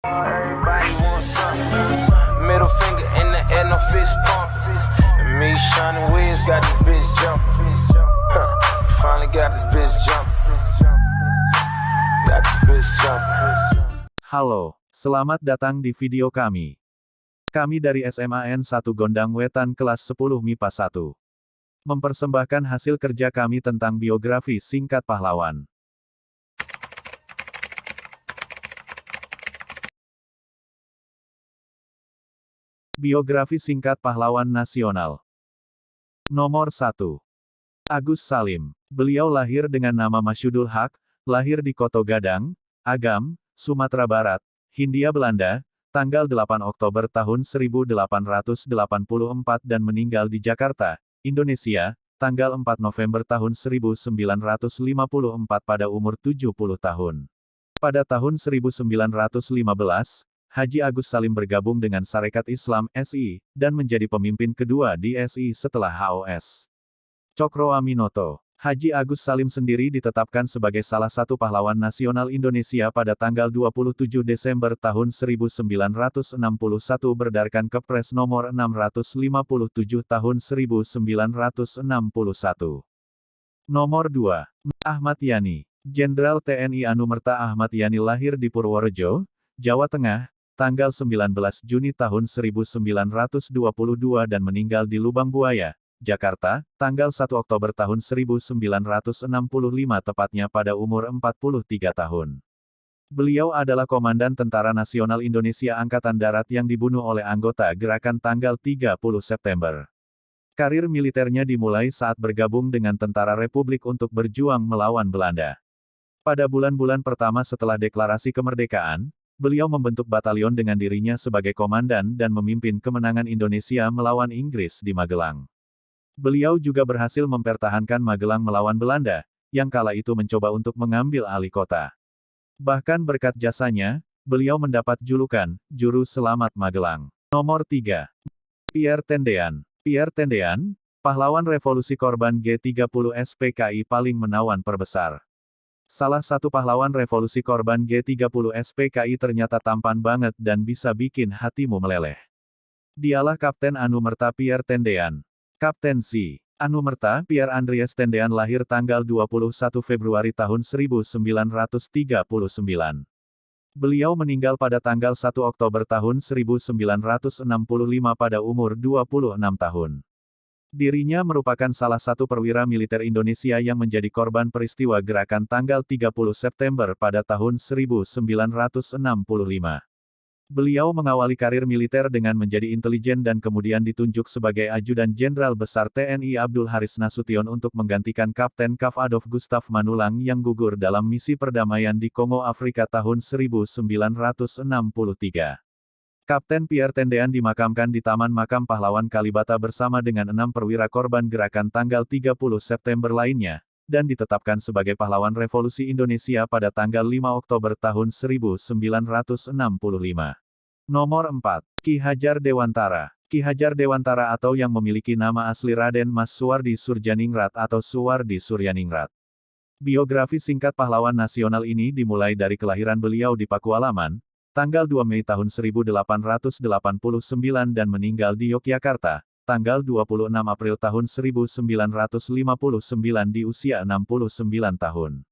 Everybody wants something. Middle finger in the air, no fist pump. And me, Shining Wiz, got this bitch jumping. Finally got this bitch jumping. Got this bitch jumping. Halo, selamat datang di video kami. Kami dari SMAN 1 Gondang Wetan kelas 10 MIPA 1. Mempersembahkan hasil kerja kami tentang biografi singkat pahlawan. Biografi singkat pahlawan nasional. Nomor 1. Agus Salim. Beliau lahir dengan nama Masyudul Haq, lahir di Koto Gadang, Agam, Sumatera Barat, Hindia Belanda, tanggal 8 Oktober tahun 1884 dan meninggal di Jakarta, Indonesia, tanggal 4 November tahun 1954 pada umur 70 tahun. Pada tahun 1915, Haji Agus Salim bergabung dengan Sarekat Islam (SI) dan menjadi pemimpin kedua di SI setelah HOS Cokro Aminoto. Haji Agus Salim sendiri ditetapkan sebagai salah satu pahlawan nasional Indonesia pada tanggal 27 Desember tahun 1961 berdasarkan Kepres nomor 657 tahun 1961. Nomor 2. Ahmad Yani. Jenderal TNI Anumerta Ahmad Yani lahir di Purworejo, Jawa Tengah, tanggal 19 Juni tahun 1922 dan meninggal di Lubang Buaya, Jakarta, tanggal 1 Oktober tahun 1965 tepatnya pada umur 43 tahun. Beliau adalah Komandan Tentara Nasional Indonesia Angkatan Darat yang dibunuh oleh anggota gerakan tanggal 30 September. Karir militernya dimulai saat bergabung dengan Tentara Republik untuk berjuang melawan Belanda. Pada bulan-bulan pertama setelah deklarasi kemerdekaan, beliau membentuk batalion dengan dirinya sebagai komandan dan memimpin kemenangan Indonesia melawan Inggris di Magelang. Beliau juga berhasil mempertahankan Magelang melawan Belanda, yang kala itu mencoba untuk mengambil alih kota. Bahkan berkat jasanya, beliau mendapat julukan, Juru Selamat Magelang. Nomor 3. Pierre Tendean. Pierre Tendean, pahlawan revolusi korban G30 SPKI paling menawan perbesar. Salah satu pahlawan revolusi korban G30 SPKI ternyata tampan banget dan bisa bikin hatimu meleleh. Dialah Kapten Anumerta Pierre Tendean. Kapten C. Anumerta Pierre Andries Tendean lahir tanggal 21 Februari tahun 1939. Beliau meninggal pada tanggal 1 Oktober tahun 1965 pada umur 26 tahun. Dirinya merupakan salah satu perwira militer Indonesia yang menjadi korban peristiwa gerakan tanggal 30 September pada tahun 1965. Beliau mengawali karir militer dengan menjadi intelijen dan kemudian ditunjuk sebagai Ajudan Jenderal Besar TNI Abdul Haris Nasution untuk menggantikan Kapten Kav Adolf Gustav Manulang yang gugur dalam misi perdamaian di Kongo Afrika tahun 1963. Kapten Pierre Tendean dimakamkan di Taman Makam Pahlawan Kalibata bersama dengan 6 perwira korban gerakan tanggal 30 September lainnya, dan ditetapkan sebagai pahlawan revolusi Indonesia pada tanggal 5 Oktober tahun 1965. Nomor 4. Ki Hajar Dewantara. Ki Hajar Dewantara atau yang memiliki nama asli Raden Mas Suwardi Surjaningrat atau Suwardi Suryaningrat. Biografi singkat pahlawan nasional ini dimulai dari kelahiran beliau di Pakualaman, tanggal 2 Mei tahun 1889 dan meninggal di Yogyakarta, tanggal 26 April tahun 1959 di usia 69 tahun.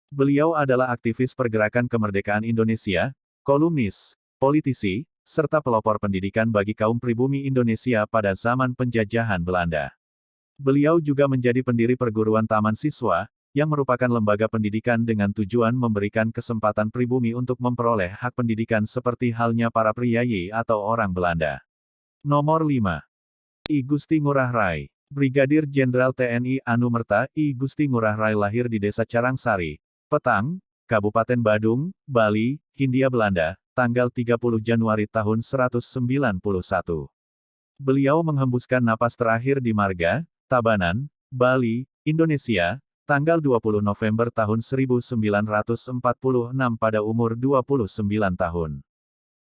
Beliau adalah aktivis pergerakan kemerdekaan Indonesia, kolumnis, politisi, serta pelopor pendidikan bagi kaum pribumi Indonesia pada zaman penjajahan Belanda. Beliau juga menjadi pendiri perguruan Taman Siswa, yang merupakan lembaga pendidikan dengan tujuan memberikan kesempatan pribumi untuk memperoleh hak pendidikan seperti halnya para priyayi atau orang Belanda. Nomor 5. I Gusti Ngurah Rai. Brigadir Jenderal TNI Anumerta I Gusti Ngurah Rai lahir di Desa Carangsari, Petang, Kabupaten Badung, Bali, Hindia Belanda, tanggal 30 Januari tahun 1991. Beliau menghembuskan napas terakhir di Marga, Tabanan, Bali, Indonesia, tanggal 20 November tahun 1946 pada umur 29 tahun.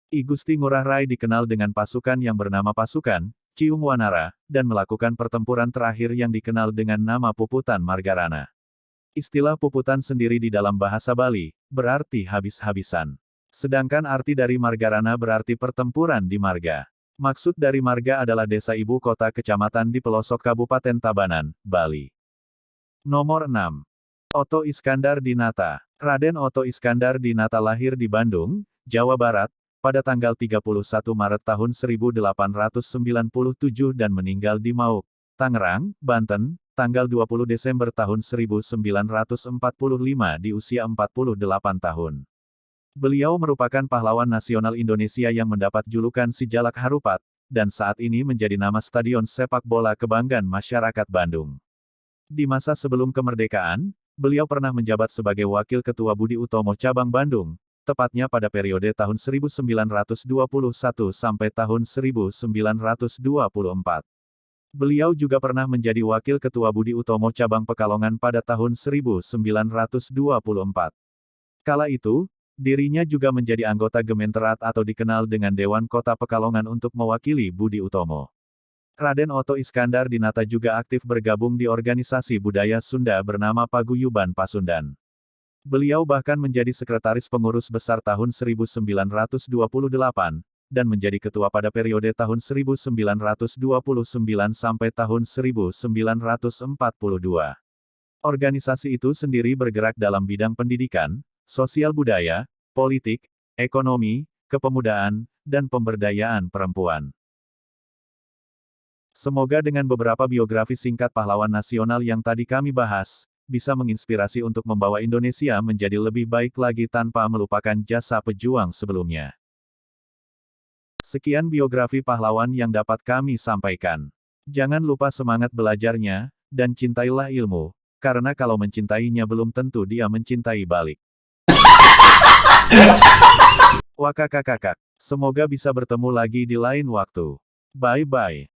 I Gusti Ngurah Rai dikenal dengan pasukan yang bernama Pasukan Ciung Wanara, dan melakukan pertempuran terakhir yang dikenal dengan nama Puputan Margarana. Istilah Puputan sendiri di dalam bahasa Bali, berarti habis-habisan. Sedangkan arti dari Margarana berarti pertempuran di marga. Maksud dari marga adalah desa ibu kota kecamatan di pelosok Kabupaten Tabanan, Bali. Nomor 6. Oto Iskandar Dinata. Raden Oto Iskandar Dinata lahir di Bandung, Jawa Barat, pada tanggal 31 Maret tahun 1897 dan meninggal di Mauk, Tangerang, Banten, tanggal 20 Desember tahun 1945 di usia 48 tahun. Beliau merupakan pahlawan nasional Indonesia yang mendapat julukan Si Jalak Harupat, dan saat ini menjadi nama stadion sepak bola kebanggaan masyarakat Bandung. Di masa sebelum kemerdekaan, beliau pernah menjabat sebagai Wakil Ketua Budi Utomo Cabang Bandung, tepatnya pada periode tahun 1921 sampai tahun 1924. Beliau juga pernah menjadi Wakil Ketua Budi Utomo Cabang Pekalongan pada tahun 1924. Kala itu, dirinya juga menjadi anggota Gementerat atau dikenal dengan Dewan Kota Pekalongan untuk mewakili Budi Utomo. Raden Oto Iskandar Dinata juga aktif bergabung di organisasi budaya Sunda bernama Paguyuban Pasundan. Beliau bahkan menjadi sekretaris pengurus besar tahun 1928, dan menjadi ketua pada periode tahun 1929 sampai tahun 1942. Organisasi itu sendiri bergerak dalam bidang pendidikan, sosial budaya, politik, ekonomi, kepemudaan, dan pemberdayaan perempuan. Semoga dengan beberapa biografi singkat pahlawan nasional yang tadi kami bahas, bisa menginspirasi untuk membawa Indonesia menjadi lebih baik lagi tanpa melupakan jasa pejuang sebelumnya. Sekian biografi pahlawan yang dapat kami sampaikan. Jangan lupa semangat belajarnya, dan cintailah ilmu, karena kalau mencintainya belum tentu dia mencintai balik. Wakakakakak. Semoga bisa bertemu lagi di lain waktu. Bye-bye.